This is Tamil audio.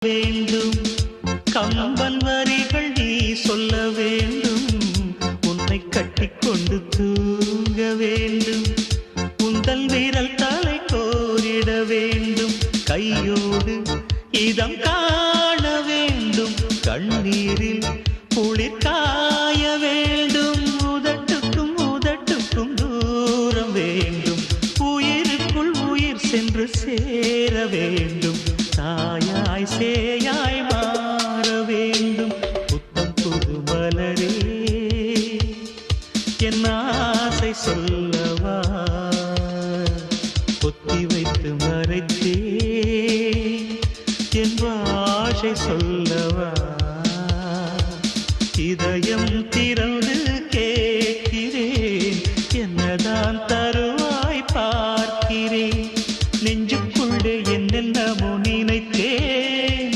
வேண்டும் கம்பன் வரிகள் நீ சொல்ல வேண்டும் உன்னை கட்டிக்கொண்டு தூங்க வேண்டும் உந்தல் விரல் தலை கோரிட வேண்டும் கையோடு இதம் காண வேண்டும் கண்ணீரில் குளிர் காய வேண்டும் உதட்டுக்கும் உதட்டுக்கும் தூரம் வேண்டும் உயிருக்குள் உயிர் சென்று சேர வேண்டும் தாயாய் சேயாய் மாற வேண்டும் புத்தம் புது மலரே என் ஆசை சொல்லவா பொத்தி வைத்து மறைத்தே என் பாஷை சொல்லவா இதயம் திறந்த